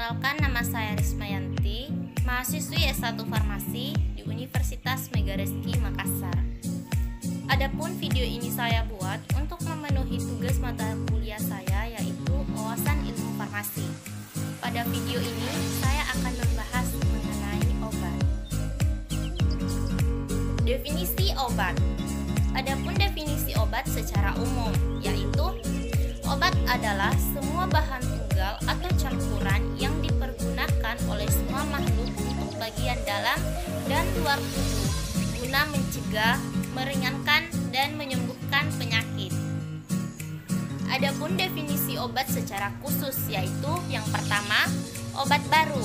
Perkenalkan, nama saya Rismayanti, mahasiswi S1 Farmasi di Universitas Megarizky Makassar. Adapun video ini saya buat untuk memenuhi tugas mata kuliah saya, yaitu wawasan ilmu farmasi. Pada video ini saya akan membahas mengenai obat. Definisi obat. Adapun definisi obat secara umum, yaitu obat adalah semua bahan tunggal atau campuran yang dipergunakan oleh semua makhluk untuk bagian dalam dan luar tubuh guna mencegah, meringankan, dan menyembuhkan penyakit. Adapun definisi obat secara khusus, yaitu yang pertama, obat baru.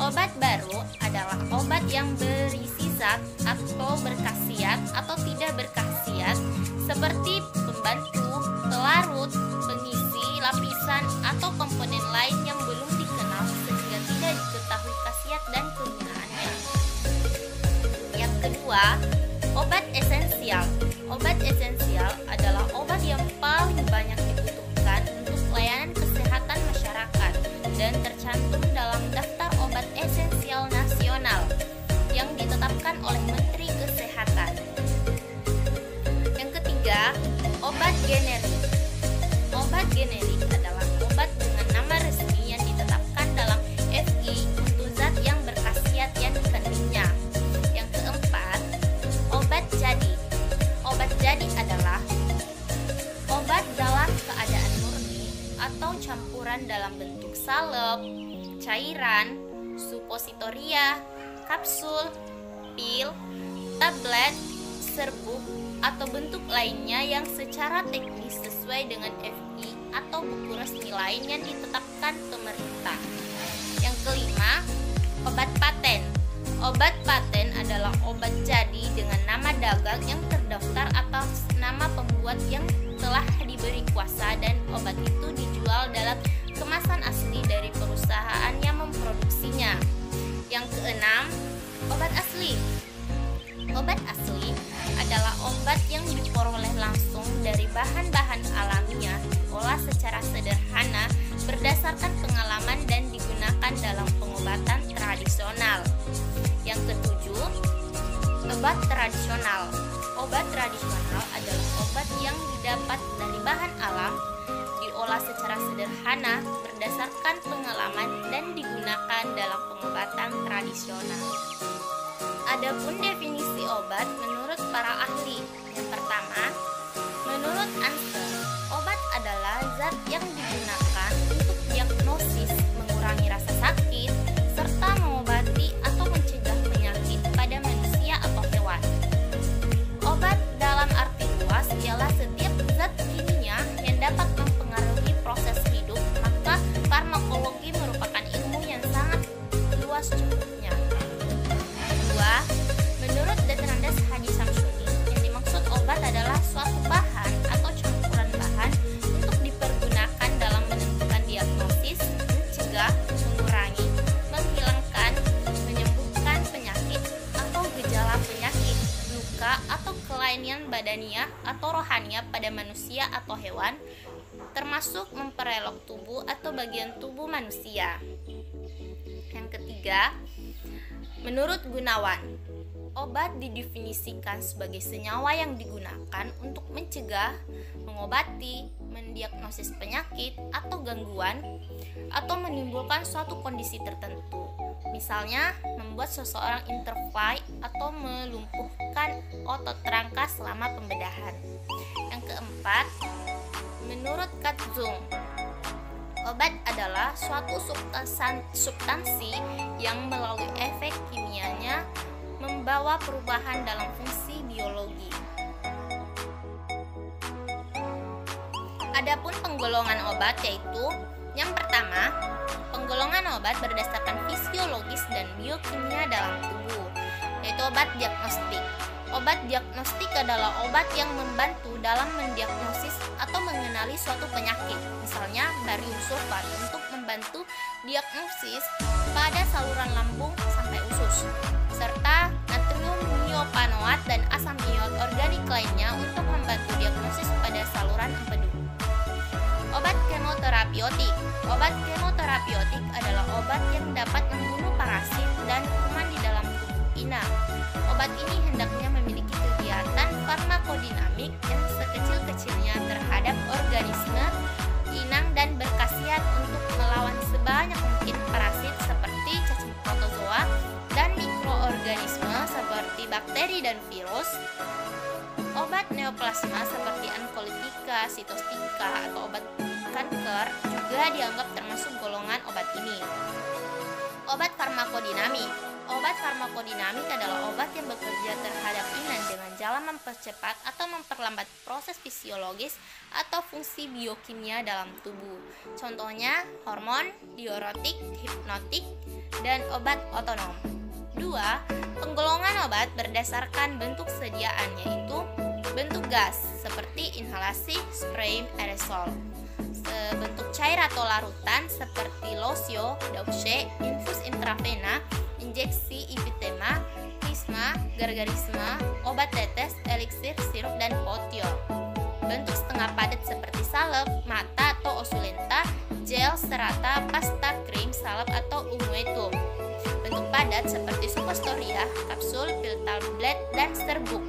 Obat baru adalah obat yang berisi zat atau berkhasiat atau tidak berkhasiat seperti pembantu, pelarut, pengisi, lapisan, atau komponen lain yang belum dikenal sehingga tidak diketahui khasiat dan kegunaannya. Yang kedua, obat esensial. Obat esensial adalah obat yang paling banyak dibutuhkan untuk pelayanan kesehatan masyarakat dan tercantum dalam daftar obat esensial nasional yang ditetapkan oleh Menteri Kesehatan. Yang ketiga, obat generik. Obat generik adalah obat dengan nama resmi yang ditetapkan dalam FI untuk zat yang berkhasiat yang dikandungnya. Yang keempat, obat jadi. Obat jadi adalah obat dalam keadaan murni atau campuran dalam bentuk salep, cairan, supositoria, kapsul, pil, tablet, serbuk, atau bentuk lainnya yang secara teknis sesuai dengan FI atau buku resmi lain yang ditetapkan pemerintah. Yang kelima, obat paten. Obat paten adalah obat jadi dengan nama dagang yang terdaftar atas nama pembuat yang telah diberi kuasa dan obat itu dijual dalam kemasan asli dari perusahaan yang memproduksinya. Yang keenam, obat asli. Obat asli adalah obat yang diperoleh langsung dari bahan-bahan alamiah, diolah secara sederhana berdasarkan pengalaman dan digunakan dalam pengobatan tradisional. Yang ketujuh, obat tradisional. Obat tradisional adalah obat yang didapat dari bahan alam, diolah secara sederhana berdasarkan pengalaman dan digunakan dalam pengobatan tradisional. Adapun definisi obat menurut para ahli. Yang pertama, menurut Ansel, obat adalah zat yang digunakan untuk diagnosis, mengurangi rasa sakit, serta mengobati atau mencegah penyakit pada manusia atau hewan. Obat dalam arti luas ialah setiap zat kimia yang dapat mempengaruhi proses hidup, maka farmakologi merupakan ilmu yang sangat luas cukupnya. Kedua, menurut Detrandas Haji Samsudi, yang dimaksud obat adalah suatu bahan atau campuran bahan untuk dipergunakan dalam menentukan diagnosis, mencegah, mengurangi, menghilangkan, menyembuhkan penyakit atau gejala penyakit, luka atau kelainan badaniah atau rohaniah pada manusia atau hewan, termasuk memperelok tubuh atau bagian tubuh manusia. Yang ketiga, menurut Gunawan, obat didefinisikan sebagai senyawa yang digunakan untuk mencegah, mengobati, mendiagnosis penyakit atau gangguan, atau menimbulkan suatu kondisi tertentu. Misalnya, membuat seseorang interfly atau melumpuhkan otot rangka selama pembedahan. Yang keempat, menurut Katzung, obat adalah suatu substansi yang melalui efek kimianya membawa perubahan dalam fungsi biologi. Adapun penggolongan obat yaitu yang pertama, penggolongan obat berdasarkan fisiologis dan biokimia dalam tubuh, yaitu obat diagnostik. Obat diagnostik adalah obat yang membantu dalam mendiagnosis atau mengenali suatu penyakit, misalnya barium sulfat untuk membantu diagnosis pada saluran lambung sampai usus, serta natrium niopanoat dan asam iot organik lainnya untuk membantu diagnosis pada saluran empedu. Obat kemoterapeutik. Obat kemoterapeutik antibiotik adalah obat yang dapat membunuh parasit dan kuman di dalam tubuh inang. Obat ini hendaknya memiliki kegiatan farmakodinamik yang sekecil-kecilnya terhadap organisme inang dan berkhasiat untuk melawan sebanyak mungkin parasit seperti cacing protozoa dan mikroorganisme seperti bakteri dan virus. Obat neoplasma seperti ankolitika, sitostika, atau obat kanker juga dianggap termasuk golongan obat ini. Obat farmakodinamik. Obat farmakodinamik adalah obat yang bekerja terhadap inang dengan jalan mempercepat atau memperlambat proses fisiologis atau fungsi biokimia dalam tubuh. Contohnya hormon, diuretik, hipnotik, dan obat otonom. 2. Penggolongan obat berdasarkan bentuk sediaan, yaitu bentuk gas seperti inhalasi, spray, aerosol, bentuk cair atau larutan seperti losio, dauche, infus intravena, injeksi ipitema, prisma, gargarisma, obat tetes, eliksir, sirup, dan potiol. Bentuk setengah padat seperti salep, mata atau osulenta, gel, serata, pasta, krim, salep, atau unguentum. Bentuk padat seperti suppositoria, kapsul, pil tablet, dan serbuk.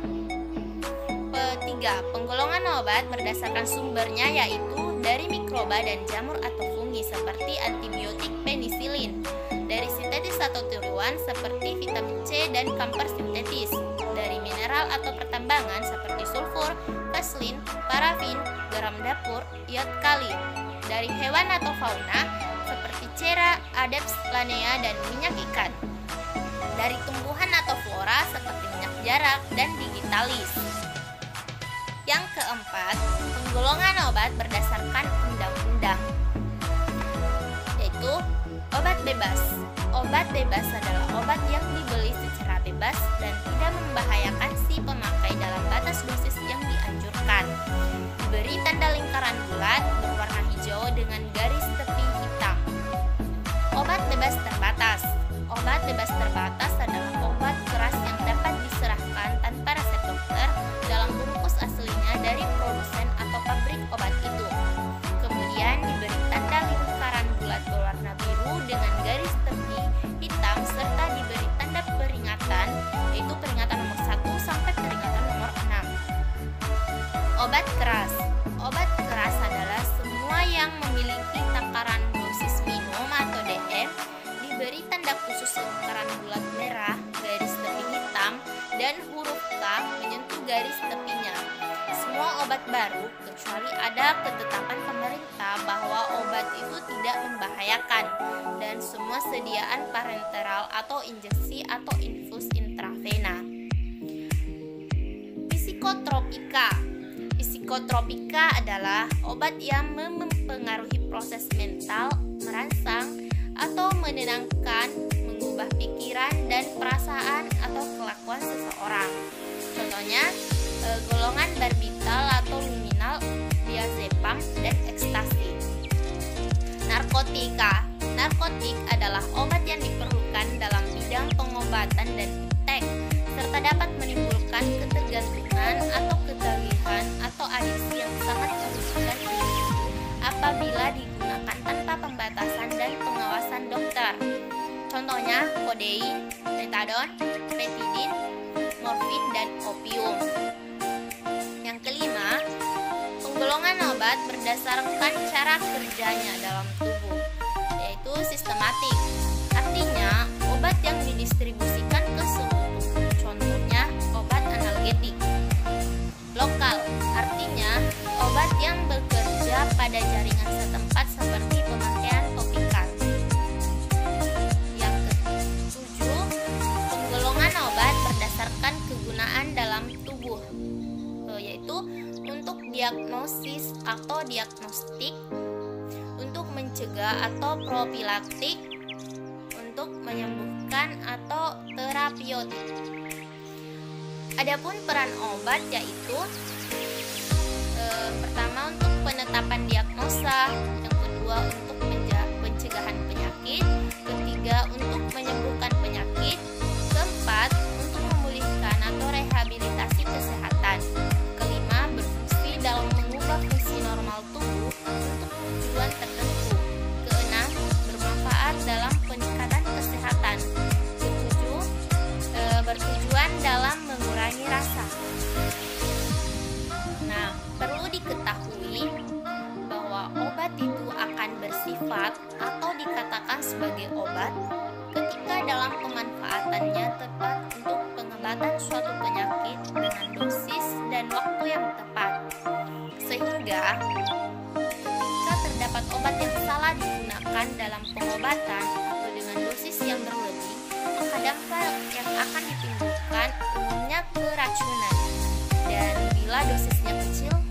3. Penggolongan obat berdasarkan sumbernya, yaitu dari mikroba dan jamur atau fungi seperti antibiotik penisilin, dari sintetis atau tiruan seperti vitamin C dan kamper sintetis, dari mineral atau pertambangan seperti sulfur, vaselin, parafin, garam dapur, iod kali, dari hewan atau fauna seperti cera, adepts, lanea, dan minyak ikan, dari tumbuhan atau flora seperti minyak jarak dan digitalis. Yang keempat, penggolongan obat berdasarkan undang-undang, yaitu obat bebas. Obat bebas adalah obat yang dibeli secara bebas dan tidak membahayakan si pemakai dalam batas dosis yang dianjurkan. Diberi tanda lingkaran bulat berwarna hijau dengan garis tepi hitam. Obat bebas terbatas. Obat bebas terbatas adalah obat keras yang dapat diserahkan tanpa resep dokter dalam bungkus aslinya dari produsen atau pabrik obat itu. Kemudian diberi tanda lingkaran bulat berwarna biru dengan garis tepi hitam serta diberi tanda peringatan, yaitu peringatan nomor 1 sampai peringatan nomor 6. Obat keras. Obat keras adalah semua yang memiliki takaran dosis minum atau DM, diberi tanda khusus lingkaran bulat merah, garis tepi hitam, dan huruf K menyentuh garis tepinya. Semua obat baru, kecuali ada ketetapan pemerintah bahwa obat itu tidak membahayakan, dan semua sediaan parenteral atau injeksi atau infus intravena. Psikotropika. Psikotropika adalah obat yang mempengaruhi proses mental, merangsang atau menenangkan, mengubah pikiran dan perasaan atau kelakuan seseorang. Contohnya golongan barbital atau luminal, diazepam, dan ekstasi. Narkotika. Narkotik adalah obat yang diperlukan dalam bidang pengobatan dan iptek, serta dapat menimbulkan ketergantungan atau ketagihan atau adiksi yang sangat merugikan tubuh apabila digunakan tanpa pembatasan dan pengawasan dokter. Contohnya kodein, metadon, petidin, morfin, dan opium. Yang kelima, penggolongan obat berdasarkan cara kerjanya dalam tubuh, yaitu sistematik. Artinya, obat yang didistribusikan ke seluruh tubuh, contohnya obat analgetik. Lokal, artinya obat yang bekerja pada jaringan setempat seperti pemakaian topikal. Yang ketujuh, penggolongan obat berdasarkan kegunaan dalam tubuh, yaitu untuk diagnosis atau diagnostik, untuk mencegah atau profilaktik, untuk menyembuhkan atau terapeutik. Adapun peran obat yaitu pertama untuk penetapan diagnosa, yang kedua untuk pencegahan penyakit, ketiga untuk menyembuhkan penyakit, keempat untuk memulihkan atau rehabilitasi kesehatan, kelima berfungsi dalam mengubah fungsi normal tubuh untuk tujuan tertentu, keenam bermanfaat sebagai obat ketika dalam pemanfaatannya tepat untuk pengobatan suatu penyakit dengan dosis dan waktu yang tepat. Sehingga ketika terdapat obat yang salah digunakan dalam pengobatan atau dengan dosis yang berlebih, maka dampak yang akan ditimbulkan umumnya keracunan. Dan bila dosisnya kecil,